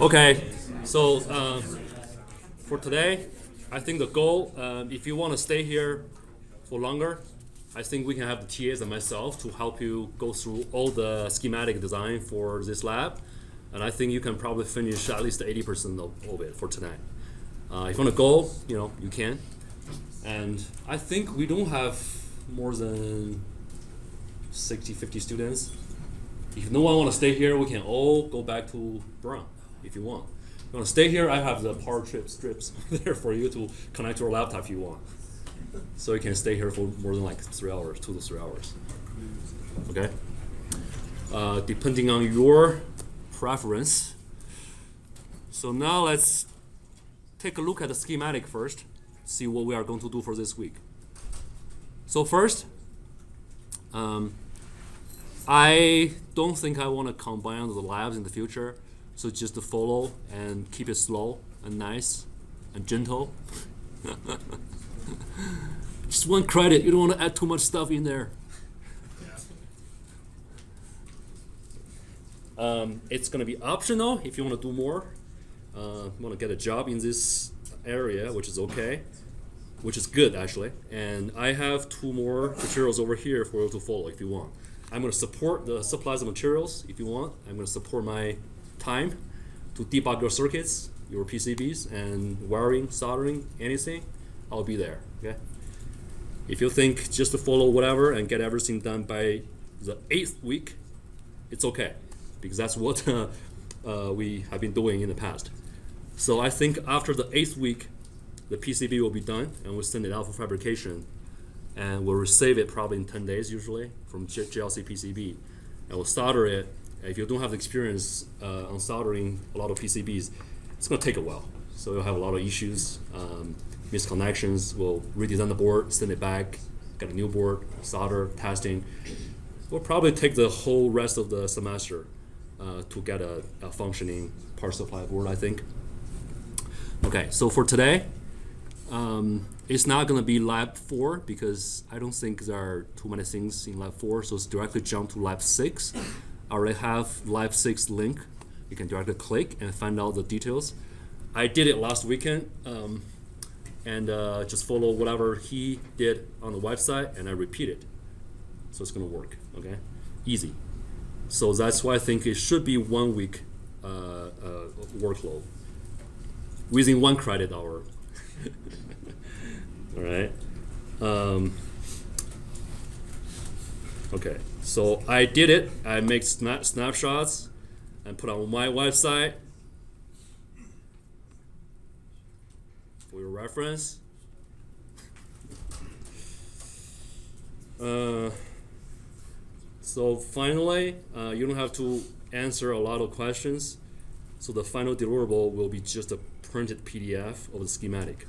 Okay, so for today, I think the goal, if you want to stay here for longer, I think we can have the TAs and myself to help you go through all the schematic design for this lab. And I think you can probably finish at least 80% of it for tonight. If you want to go, you can. And I think we don't have more than 60, 50 students. If no one want to stay here, we can all go back to Brown if you want. If you want to stay here, I have the power strips there for you to connect to your laptop if you want. So you can stay here for more than like 3 hours, 2 to 3 hours. Okay? Depending on your preference. So now let's take a look at the schematic first, see what we are going to do for this week. So first, I don't think I want to combine the labs in the future, so just to follow and keep it slow and nice and gentle. Just one credit, you don't want to add too much stuff in there. It's going to be optional if you want to do more. Want to get a job in this area, which is okay, which is good actually. And I have 2 more materials over here for you to follow if you want. I'm going to support the supplies of materials if you want. I'm going to support my time to debug your circuits, your PCBs, and wiring, soldering, anything. I'll be there. Okay. If you think just to follow whatever and get everything done by the 8th week, it's okay, because that's what we have been doing in the past. So I think after the 8th week, the PCB will be done, and we'll send it out for fabrication, and we'll receive it probably in 10 days usually from JLC PCB, and we'll solder it. If you don't have the experience on soldering a lot of PCBs, it's going to take a while. So you'll have a lot of issues, misconnections. We'll redesign the board, send it back, get a new board, solder, testing. We'll probably take the whole rest of the semester to get a functioning power supply board, I think. Okay, so for today, it's not going to be lab 4 because I don't think there are too many things in lab 4, so it's directly jump to lab 6. I already have lab 6 link. You can directly click and find out the details. I did it last weekend, and just follow whatever he did on the website, and I repeat it. So it's going to work, okay? Easy. So that's why I think it should be 1 week workload within 1 credit hour. All right. Okay, so I did it. I make snapshots and put on my website for your reference. So finally, you don't have to answer a lot of questions. So the final deliverable will be just a printed PDF of the schematic.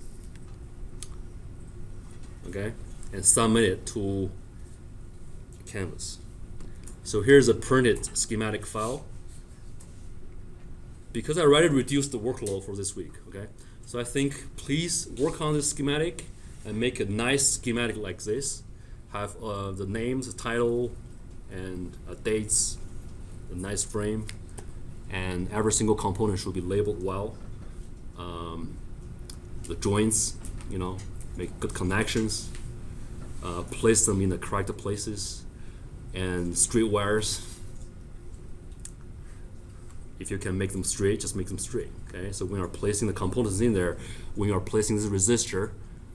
Okay, and submit it to Canvas. So here's a printed schematic file. Because I already reduced the workload for this week, okay? So I think please work on this schematic and make a nice schematic like this. Have the names, the title, and dates, a nice frame, and every single component should be labeled well. The joints, make good connections, place them in the correct places, and straight wires. If you can make them straight, just make them straight. Okay. So when you're placing the components in there, when you're placing this resistor,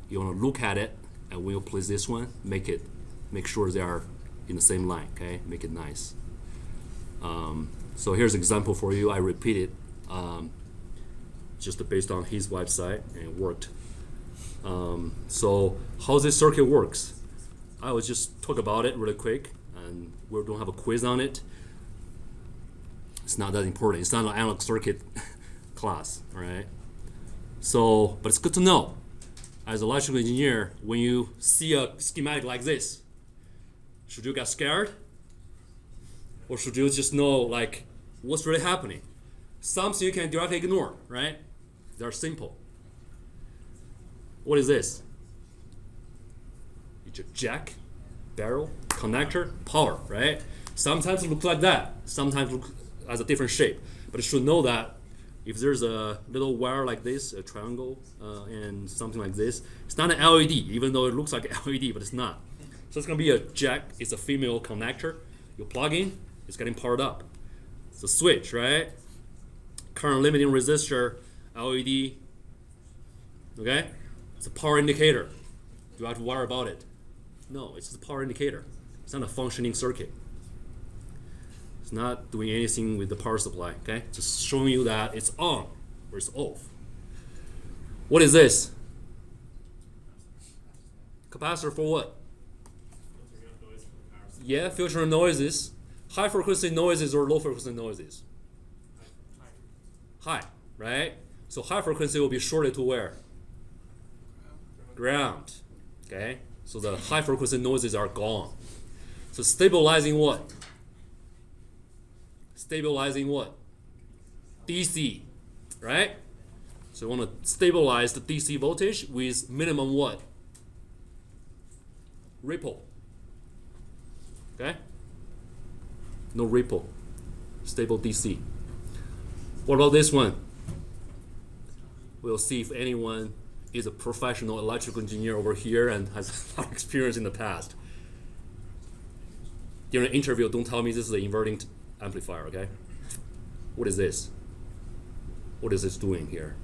you want to look at it, and when you place this one, make sure they are in the same line. Okay. Make it nice. So here's an example for you. I repeat it just based on his website, and it worked. So how this circuit works, I will just talk about it really quick, and we don't have a quiz on it. It's not that important. It's not an analog circuit class, all right? So, but it's good to know. As an electrical engineer, when you see a schematic like this, should you get scared? Or should you just know, like, what's really happening? Something you can directly ignore, right? They're simple. What is this? It's a jack, barrel, connector, power, right? Sometimes it looks like that. Sometimes it looks has a different shape. But you should know that if there's a little wire like this, a triangle, and something like this, it's not an LED, even though it looks like an LED, but it's not. So it's going to be a jack. It's a female connector. You plug in, it's getting powered up. It's a switch, right? Current limiting resistor, LED. Okay? It's a power indicator. Do I have to worry about it? No, it's just a power indicator. It's not a functioning circuit. It's not doing anything with the power supply, okay? Just showing you that it's on or it's off. What is this? Capacitor for what? Yeah, filtering noises. High frequency noises or low frequency noises? High, right? So high frequency will be shorted to where? Ground. Okay? So the high frequency noises are gone. So stabilizing what? Stabilizing what? DC, right? So you want to stabilize the DC voltage with minimum what? Ripple. Okay? No ripple. Stable DC. What about this one? We'll see if anyone is a professional electrical engineer over here and has a lot of experience in the past. During an interview, don't tell me this is an inverting amplifier, okay? What is this? What is this doing here?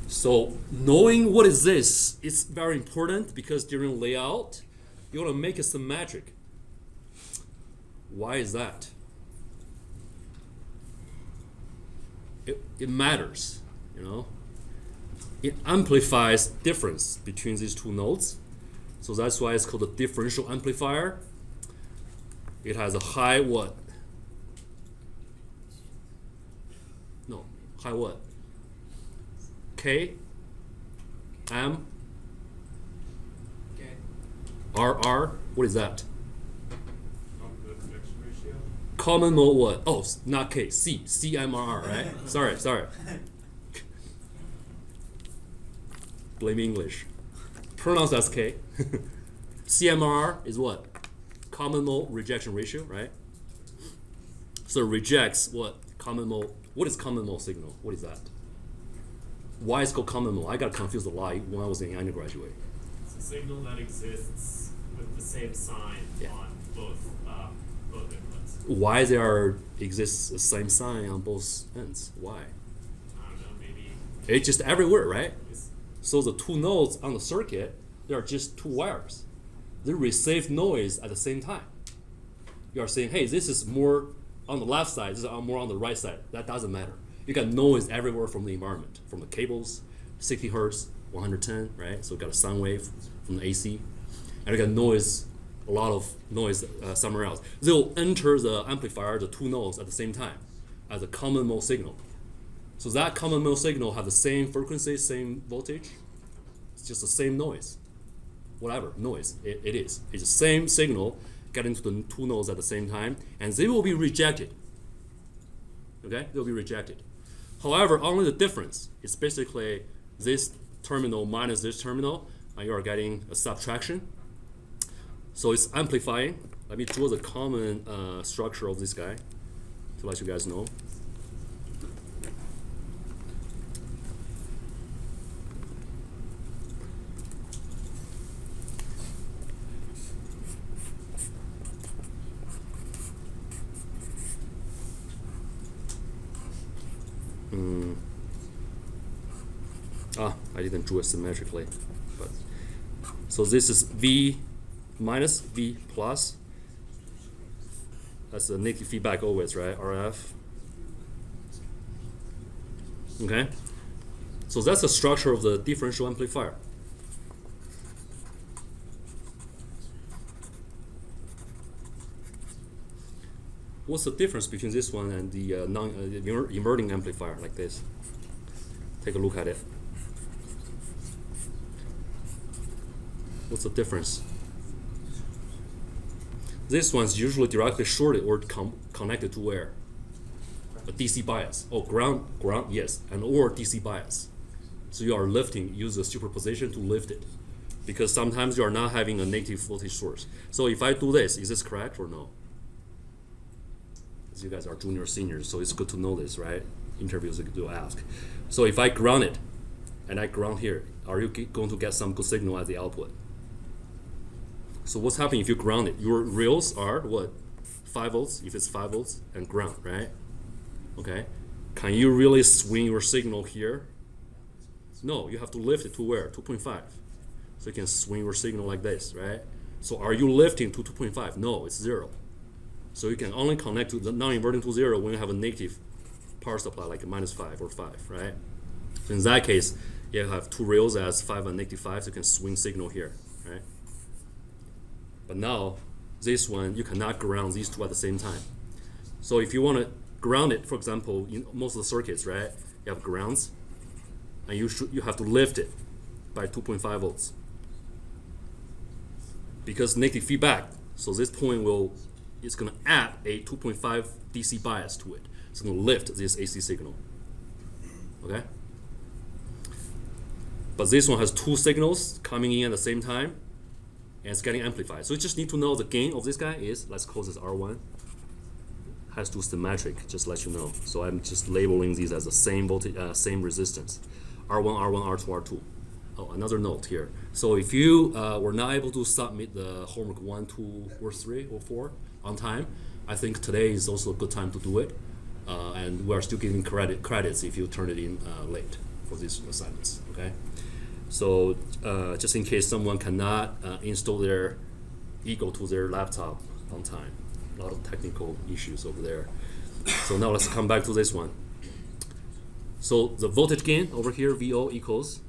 So knowing what is this is very important because during layout, you want to make it symmetric. Why is that? It matters, you know? It amplifies difference between these two nodes. So that's why it's called a differential amplifier. It has a high what? No, high what? K, M, RR. What is that? Common mode what? Oh, not K, C, CMRR, right? sorry. Blame English. Pronounce as K. CMRR is what? Common mode rejection ratio, right? So rejects what? Common mode. What is common mode signal? What is that? Why is it called common mode? I got confused a lot when I was in undergraduate. It's a signal that exists with the same sign on both inputs. Why there exists the same sign on both ends? Why? I don't know, maybe. It's just everywhere, right? So the two nodes on the circuit, they are just two wires. They receive noise at the same time. You are saying, hey, this is more on the left side, this is more on the right side. That doesn't matter. You got noise everywhere from the environment, from the cables, 60 hertz, 110, right? So you got a sound wave from the AC, and you got noise, a lot of noise somewhere else. They'll enter the amplifier, the two nodes at the same time, as a common mode signal. So that common mode signal have the same frequency, same voltage. It's just the same noise, whatever noise it is. It's the same signal getting to the two nodes at the same time, and they will be rejected. Okay, they'll be rejected. However, only the difference is basically this terminal minus this terminal, and you are getting a subtraction. So it's amplifying. Let me draw the common structure of this guy to let you guys know. I didn't draw it symmetrically, but so this is V minus V plus. That's the negative feedback always, right? RF. Okay, so that's the structure of the differential amplifier. What's the difference between this one and the inverting amplifier like this? Take a look at it. What's the difference? This one's usually directly shorted or connected to where? A DC bias. Oh, ground, yes, and or DC bias. So you are lifting, use the superposition to lift it. because sometimes you are not having a negative voltage source. So if I do this, is this correct or no? As you guys are junior seniors, so it's good to know this, right? Interviews do ask. So if I ground it, and I ground here, are you going to get some good signal at the output? So what's happening if you ground it? Your rails are what? 5 volts, if it's 5 volts, and ground, right? Okay. Can you really swing your signal here? No, you have to lift it to where? 2.5. So you can swing your signal like this, right? So are you lifting to 2.5? No, it's 0. So you can only connect to the non-inverting to 0 when you have a negative power supply, like a -5 or 5, right? So in that case, you have 2 rails as 5 and -5, so you can swing signal here, right? But now, this one, you cannot ground these two at the same time. So if you want to ground it, for example, in most of the circuits, right, you have grounds, and you have to lift it by 2.5 volts. Because negative feedback, so this point it's going to add a 2.5 DC bias to it. It's going to lift this AC signal, okay? But this one has 2 signals coming in at the same time, and it's getting amplified. So you just need to know the gain of this guy is, let's call this R1, has to symmetric, just let you know. So I'm just labeling these as the same voltage, same resistance. R1, R1, R2, R2. Oh, another note here. So if you were not able to submit the homework 1, 2, or 3, or 4 on time, I think today is also a good time to do it. And we are still giving credits if you turn it in late for these assignments, okay? So just in case someone cannot install their Eagle to their laptop on time. A lot of technical issues over there. So now let's come back to this one. So the voltage gain over here, VO equals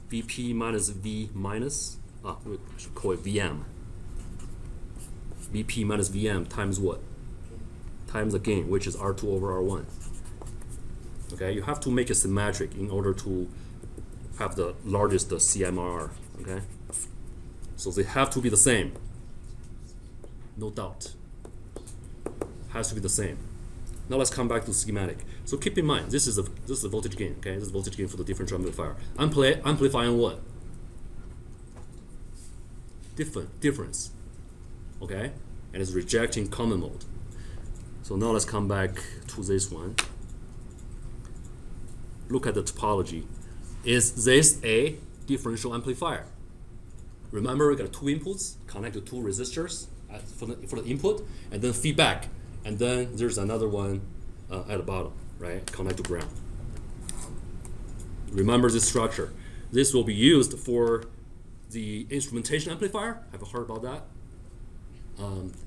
VP minus V minus, we should call it VM. VP minus VM times what? Times the gain, which is R2 over R1. Okay, you have to make it symmetric in order to have the largest CMRR, okay? So they have to be the same, no doubt. Has to be the same. Now let's come back to schematic. So keep in mind, this is the voltage gain, okay? This is voltage gain for the differential amplifier. Amplifying what? Difference, okay? And it's rejecting common mode. So now let's come back to this one. Look at the topology. Is this a differential amplifier? Remember, we got 2 inputs, connect to 2 resistors for the input, and then feedback. And then there's another one at the bottom, right? Connect to ground. Remember this structure. This will be used for the instrumentation amplifier. Have you heard about that?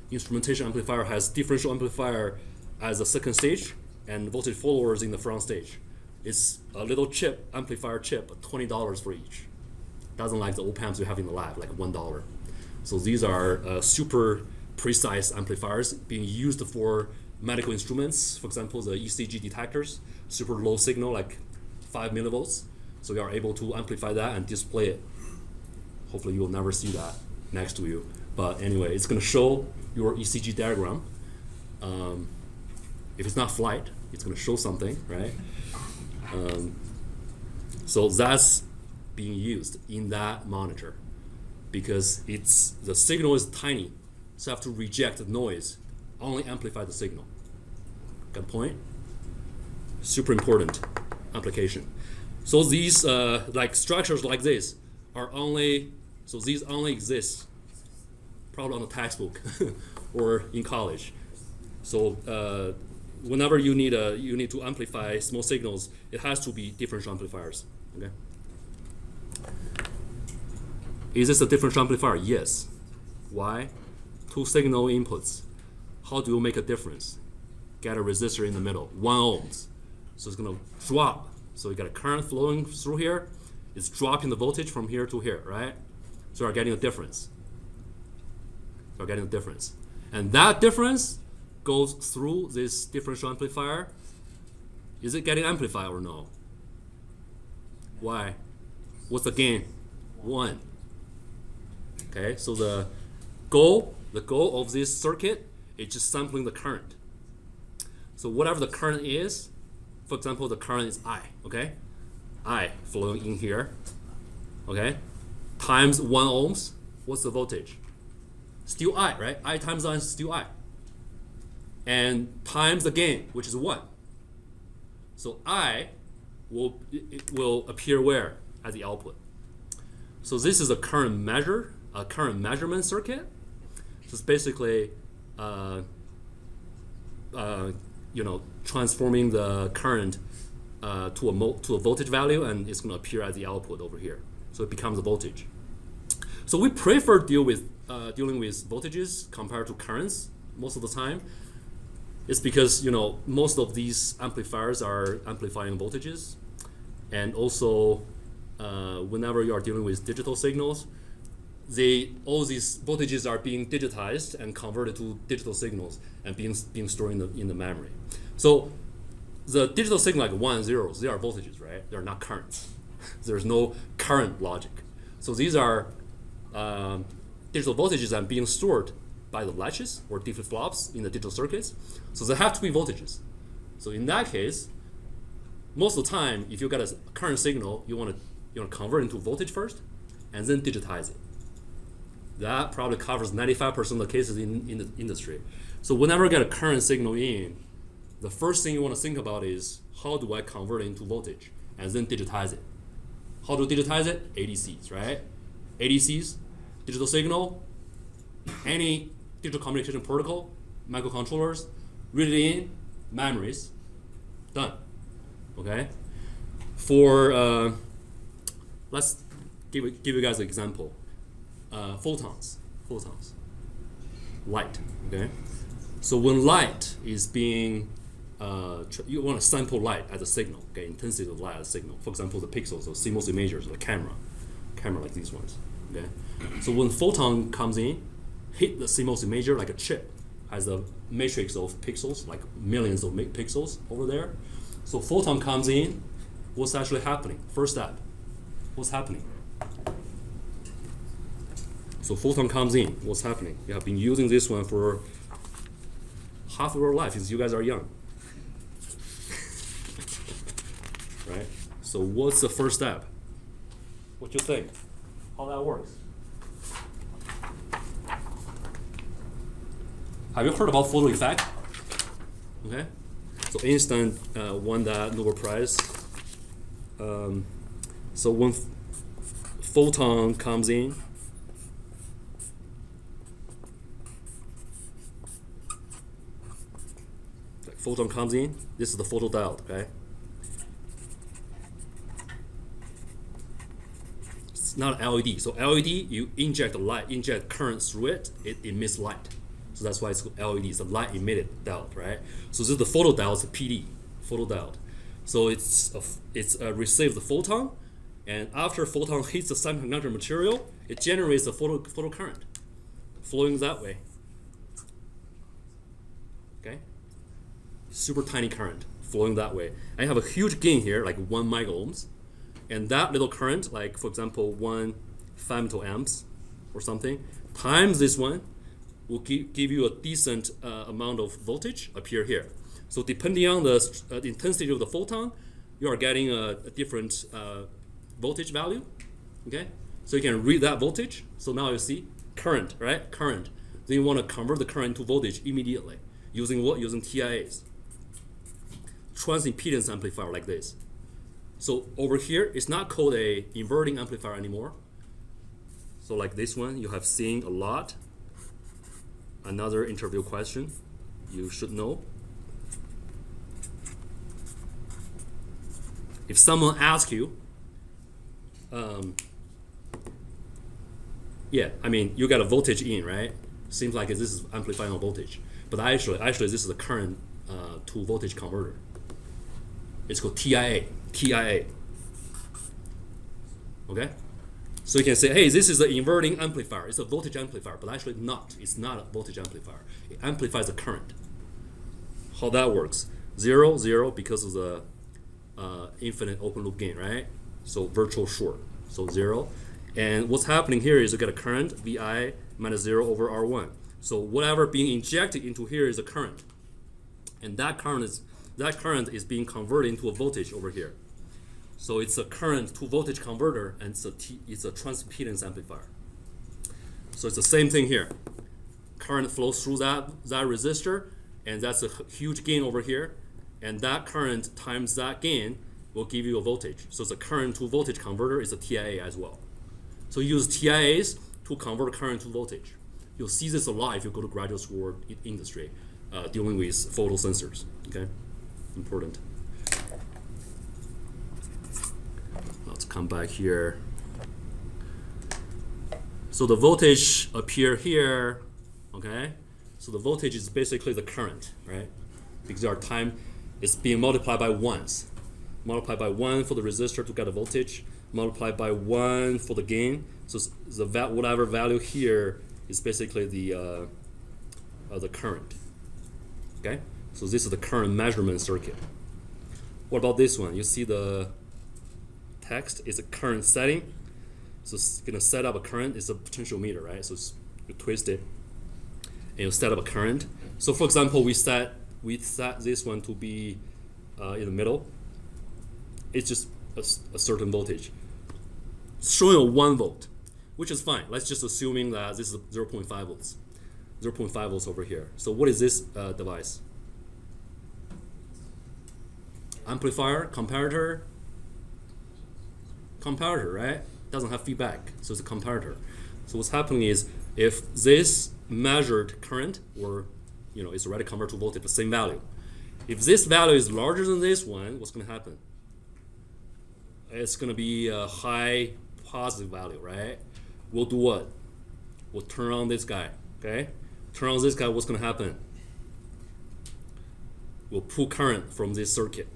Instrumentation amplifier has differential amplifier as a second stage and voltage followers in the front stage. It's a little chip, amplifier chip, $20 for each. Doesn't like the op-amps you have in the lab, like $1. So these are super precise amplifiers being used for medical instruments. For example, the ECG detectors, super low signal, like 5 millivolts. So you are able to amplify that and display it. Hopefully you will never see that next to you. But anyway, it's going to show your ECG diagram. If it's not flight, it's going to show something, right? So that's being used in that monitor because the signal is tiny, so you have to reject the noise, only amplify the signal. Got a point? Super important application. So these like structures like this are these only exist probably on the textbook or in college. So whenever you need to amplify small signals, it has to be differential amplifiers. Okay. Is this a differential amplifier? Yes. Why? 2 signal inputs. How do you make a difference? Get a resistor in the middle, 1 ohms. So it's gonna drop. So you got a current flowing through here. It's dropping the voltage from here to here, right? So you're getting a difference. You're getting a difference. And that difference goes through this differential amplifier. Is it getting amplified or no? Why? What's the gain? 1. Okay, so the goal of this circuit is just sampling the current. So whatever the current is, for example, the current is I, okay? I flowing in here, okay? times 1 ohms, what's the voltage? Still I, right? I times I is still I. And times the gain, which is 1. So I will appear where? At the output. So this is a current measurement circuit. So it's basically transforming the current to a voltage value, and it's going to appear at the output over here. So it becomes a voltage. So we prefer dealing with voltages compared to currents most of the time. It's because most of these amplifiers are amplifying voltages, and also whenever you are dealing with digital signals, all these voltages are being digitized and converted to digital signals and being stored in the memory. So the digital signal like 1 and 0, they are voltages, right? They're not currents. There's no current logic. So these are digital voltages that are being stored by the latches or flip-flops in the digital circuits. So they have to be voltages. So in that case, most of the time, if you got a current signal, you want to convert into voltage first, and then digitize it. That probably covers 95% of the cases in the industry. So whenever you get a current signal in, the first thing you want to think about is, how do I convert it into voltage, and then digitize it. How to digitize it? ADCs, right? ADCs, digital signal, any digital communication protocol, microcontrollers, read it in, memories, done. Okay. For let's give you guys an example. Photons, light. Okay. So when light is being you want to sample light as a signal. Okay, intensity of light as a signal. For example, the pixels, or CMOS imagers, the camera like these ones. Okay. So when photon comes in, hit the CMOS imager like a chip, has a matrix of pixels, like millions of pixels over there. So photon comes in, what's actually happening? First step, what's happening? So photon comes in, what's happening? You have been using this one for half of your life since you guys are young. Right? So what's the first step? What you think? How that works? Have you heard about photo effect? Okay. So Einstein won that Nobel Prize. So when photon comes in, this is the photodiode, okay? It's not LED. So LED, you inject current through it, it emits light. So that's why it's called LED. It's a light emitted diode, right? So this is the photodiode, it's a PD, photodiode. So it's receives the photon, and after photon hits the semiconductor material, it generates a photocurrent flowing that way. Okay? Super tiny current flowing that way. I have a huge gain here, like 1 microohms, and that little current, like for example 1 femtoamps or something, times this one will give you a decent amount of voltage appear here. So depending on the intensity of the photon, you are getting a different voltage value. Okay, so you can read that voltage. So now you see current, right? Current. Then you want to convert the current to voltage immediately using what? Using TIAs. Transimpedance amplifier like this. So over here, it's not called a inverting amplifier anymore. So like this one, you have seen a lot. Another interview question you should know. If someone asks you, you got a voltage in, right? Seems like this is amplifying a voltage, but actually this is a current to voltage converter. It's called TIA. Okay? So you can say, hey, this is an inverting amplifier. It's a voltage amplifier, but actually not. It's not a voltage amplifier. It amplifies the current. How that works? 0, 0, because of the infinite open loop gain, right? So virtual short. So 0. And what's happening here is you get a current, VI minus 0 over R1. So whatever being injected into here is a current. And that current is being converted into a voltage over here. So it's a current to voltage converter, and it's a transimpedance amplifier. So it's the same thing here. Current flows through that resistor, and that's a huge gain over here. And that current times that gain will give you a voltage. So it's a current to voltage converter. It's a TIA as well. So you use TIAs to convert current to voltage. You'll see this a lot if you go to graduate school or industry dealing with photosensors. Okay, important. Let's come back here. So the voltage appear here. Okay, so the voltage is basically the current, right? Because our time is being multiplied by ones. Multiplied by 1 for the resistor to get a voltage, multiplied by 1 for the gain. So whatever value here is basically the current. Okay, so this is the current measurement circuit. What about this one? You see the text is a current setting. So it's gonna set up a current. It's a potentiometer, right? So you twist it, and you set up a current. So for example, we set this one to be in the middle. It's just a certain voltage. It's showing a 1 volt, which is fine. Let's just assuming that this is 0.5 volts. 0.5 volts over here. So what is this device? Amplifier, comparator, right? Doesn't have feedback, so it's a comparator. So what's happening is if this measured current, or it's already converted to voltage, the same value. If this value is larger than this one, what's going to happen? It's going to be a high positive value, right? We'll do what? We'll turn on this guy, okay? Turn on this guy, what's going to happen? We'll pull current from this circuit.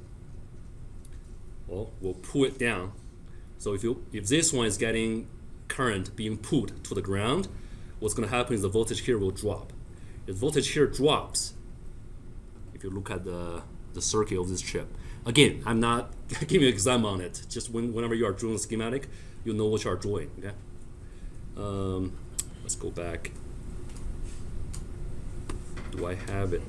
Well, we'll pull it down. So if this one is getting current being pulled to the ground, what's going to happen is the voltage here will drop. If voltage here drops, if you look at the circuit of this chip, again, I'm not giving you an example on it. Just whenever you are drawing a schematic, you know what you are drawing. Okay. Let's go back. Do I have it?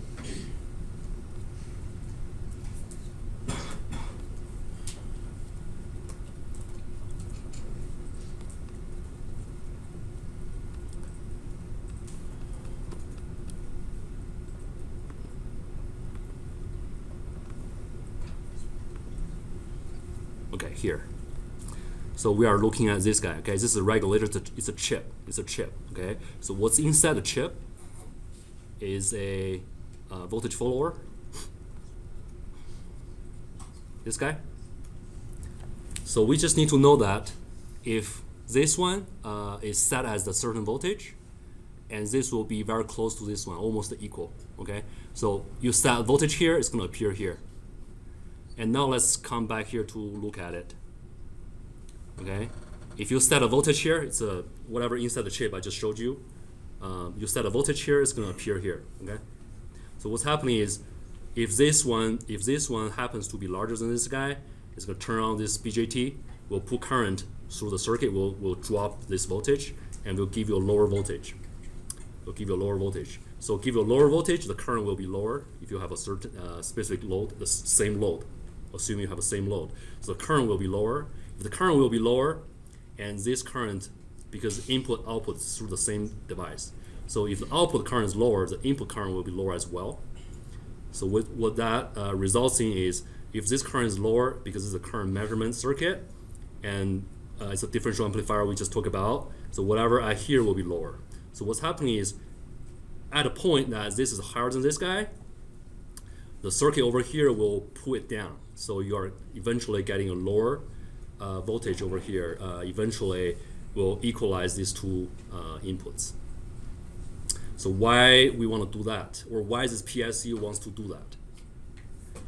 Okay, here. So we are looking at this guy. Okay, this is a regulator. It's a chip. It's a chip. Okay. So what's inside the chip is a voltage follower. This guy. So we just need to know that if this one is set as a certain voltage, and this will be very close to this one, almost equal. Okay. So you set voltage here, it's going to appear here. And now let's come back here to look at it. Okay, if you set a voltage here, it's whatever inside the chip I just showed you. You set a voltage here, it's going to appear here. Okay, so what's happening is, if this one happens to be larger than this guy, it's going to turn on this BJT. We'll pull current through the circuit. We'll drop this voltage, and we'll give you a lower voltage. We'll give you a lower voltage. So give you a lower voltage, the current will be lower if you have a certain specific load, the same load. Assuming you have the same load, so the current will be lower. If the current will be lower, and this current, because input output is through the same device, so if the output current is lower, the input current will be lower as well. So what that results in is, if this current is lower, because it's a current measurement circuit, and it's a differential amplifier we just talked about, so whatever I hear will be lower. So what's happening is, at a point that this is higher than this guy, the circuit over here will pull it down. So you are eventually getting a lower voltage over here. Eventually will equalize these two inputs. So why we want to do that, or why this PSU wants to do that?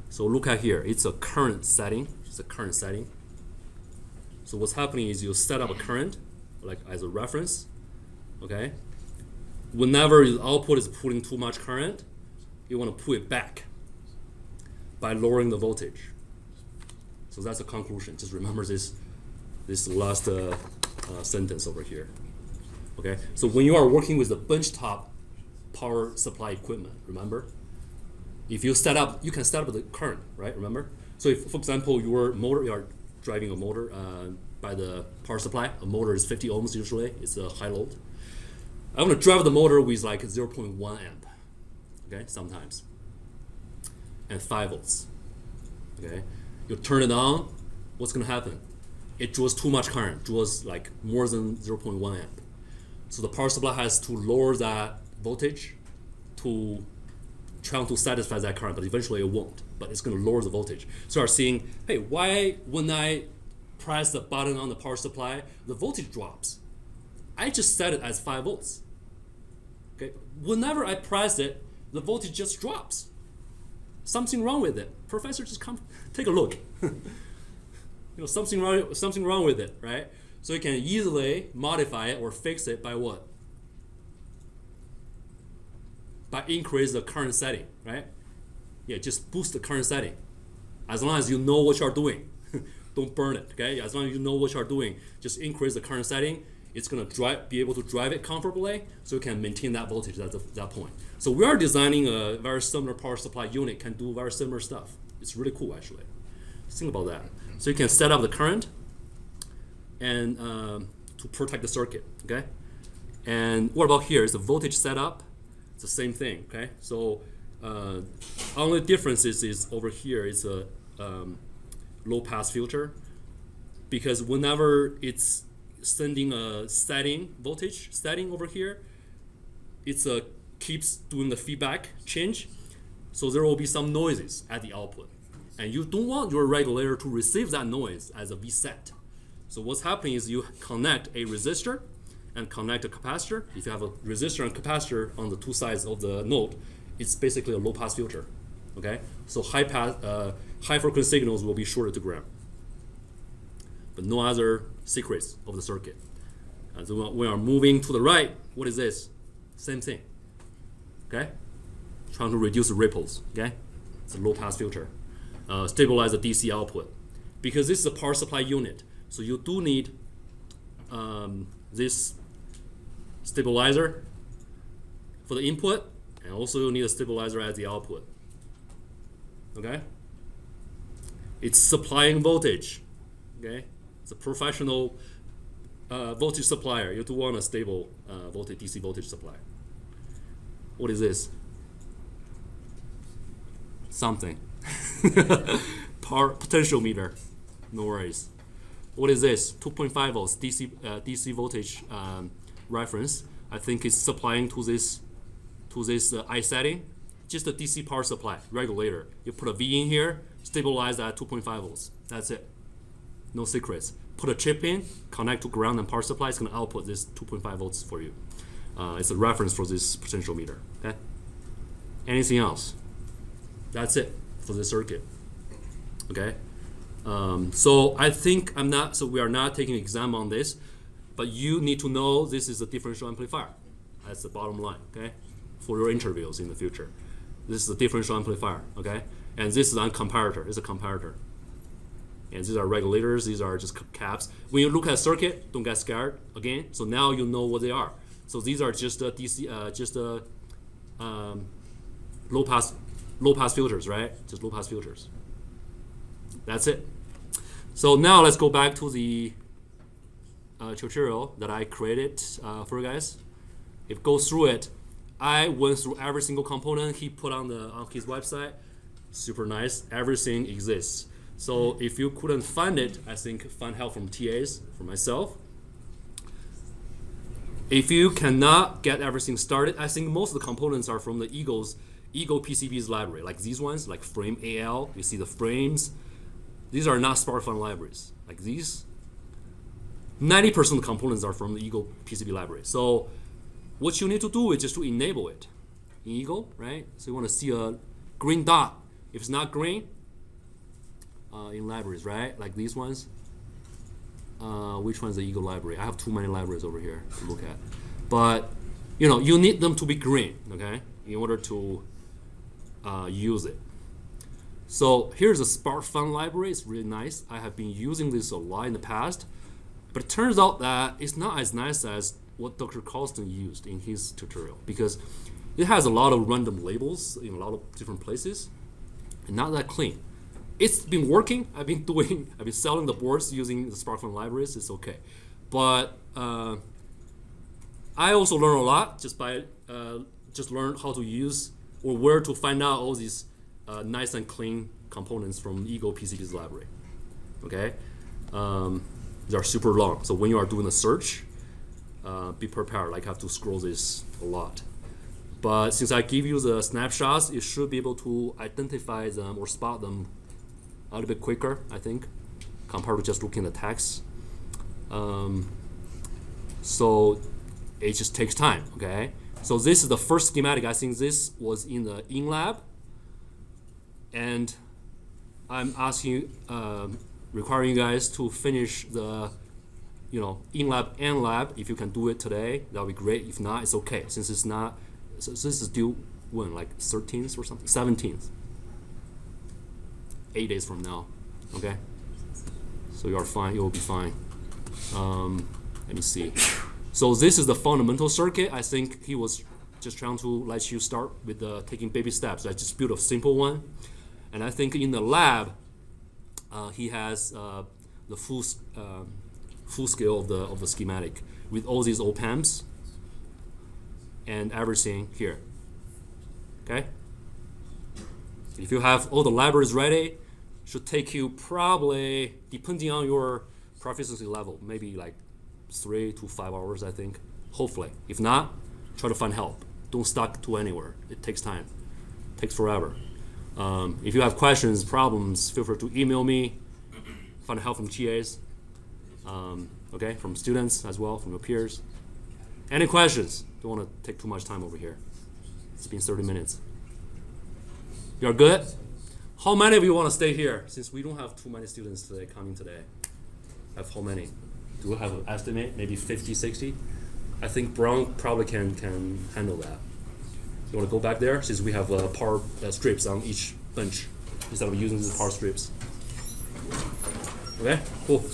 So look at here, it's a current setting. It's a current setting. So what's happening is you set up a current, like as a reference, okay? Whenever the output is pulling too much current, you want to pull it back by lowering the voltage. So that's the conclusion. Just remember this last sentence over here. Okay. So when you are working with the benchtop power supply equipment, remember, if you set up, you can set up the current, right? Remember. So if, for example, your motor, driving a motor by the power supply. A motor is 50 ohms usually. It's a high load. I'm going to drive the motor with like 0.1 amp, okay, sometimes, and 5 volts, okay. You turn it on, what's going to happen? It draws too much current, draws like more than 0.1 amp. So the power supply has to lower that voltage to try to satisfy that current, but eventually it won't. But it's going to lower the voltage. So you're seeing, hey, why when I press the button on the power supply, the voltage drops? I just set it as 5 volts. Okay, whenever I press it, the voltage just drops. Something wrong with it. Professor, just come take a look. Something wrong with it, right? So you can easily modify it or fix it by what? By increase the current setting, right? Yeah, just boost the current setting. As long as you know what you're doing, don't burn it, okay? As long as you know what you're doing, just increase the current setting. It's gonna be able to drive it comfortably, so you can maintain that voltage at that point. So we are designing a very similar power supply unit, can do very similar stuff. It's really cool, actually. Think about that. So you can set up the current and to protect the circuit, okay? And what about here? Is the voltage setup? It's the same thing, okay? So only difference is over here is a low pass filter, because whenever it's sending a voltage setting over here, it's keeps doing the feedback change, so there will be some noises at the output, and you don't want your regulator to receive that noise as a VSET. So what's happening is you connect a resistor and connect a capacitor. If you have a resistor and capacitor on the two sides of the node, it's basically a low pass filter. Okay, so high frequency signals will be shorted to ground, but no other secrets of the circuit. And so we are moving to the right. What is this? Same thing. Okay, trying to reduce the ripples. Okay, it's a low pass filter. Stabilize the DC output, because this is a power supply unit. So you do need this stabilizer for the input, and also you need a stabilizer at the output. Okay, it's supplying voltage. Okay, it's a professional voltage supplier. You do want a stable voltage, DC voltage supply. What is this? Something. Power potential meter. No worries. What is this? 2.5 volts DC voltage reference. I think it's supplying to this I setting. Just a DC power supply regulator. You put a V in here, stabilize at 2.5 volts. That's it. No secrets. Put a chip in, connect to ground and power supply. It's going to output this 2.5 volts for you. It's a reference for this potential meter. Okay. Anything else? That's it for this circuit. Okay. So I think we are not taking an exam on this, but you need to know this is a differential amplifier. That's the bottom line. Okay. For your interviews in the future, this is a differential amplifier. Okay. And this is a comparator. It's a comparator. And these are regulators. These are just caps. When you look at a circuit, don't get scared again. So now you know what they are. So these are just DC, low pass filters, right? Just low pass filters. That's it. So now let's go back to the tutorial that I created for you guys. If you go through it, I went through every single component he put on his website. Super nice. Everything exists. So if you couldn't find it, I think find help from TAs, from myself. If you cannot get everything started, I think most of the components are from the Eagle PCB's library, like these ones, like Frame AL. You see the frames. These are not SparkFun libraries. Like these, 90% of the components are from the Eagle PCB library. So what you need to do is just to enable it in Eagle, right? So you want to see a green dot. If it's not green, in libraries, right? Like these ones. Which one's the Eagle library? I have too many libraries over here to look at. But you need them to be green, okay, in order to use it. So here's a SparkFun library. It's really nice. I have been using this a lot in the past, but it turns out that it's not as nice as what Dr. Carlson used in his tutorial, because it has a lot of random labels in a lot of different places and not that clean. it's been working. I've been selling the boards using the SparkFun libraries. It's okay, but I also learn a lot just by just learn how to use or where to find out all these nice and clean components from Eagle PCB's library. Okay, they are super long. So when you are doing a search, be prepared. Like, have to scroll this a lot. But since I give you the snapshots, you should be able to identify them or spot them a little bit quicker, I think, compared to just looking at the text. So it just takes time, okay? So this is the first schematic. I think this was in the in-lab. And I'm asking, requiring you guys to finish the, in-lab and lab. If you can do it today, that'll be great. If not, it's okay. Since it's not, so this is due when, like 13th or something? 17th. 8 days from now, okay? So you are fine, you'll be fine. Let me see. So this is the fundamental circuit. I think he was just trying to let you start with taking baby steps. I just built a simple one. And I think in the lab, he has the full scale of the schematic with all these op-amps and everything here. Okay? If you have all the libraries ready, should take you probably, depending on your proficiency level, maybe like 3 to 5 hours, I think. Hopefully. If not, try to find help. Don't stuck to anywhere. It takes time. It takes forever. If you have questions, problems, feel free to email me. Find help from TAs. Okay, from students as well, from your peers. Any questions? Don't want to take too much time over here. It's been 30 minutes. You're good? How many of you want to stay here? Since we don't have too many students today coming today. Have how many? Do we have an estimate? Maybe 50, 60? I think Brown probably can handle that. You want to go back there since we have power strips on each bench instead of using the power strips. Okay, cool.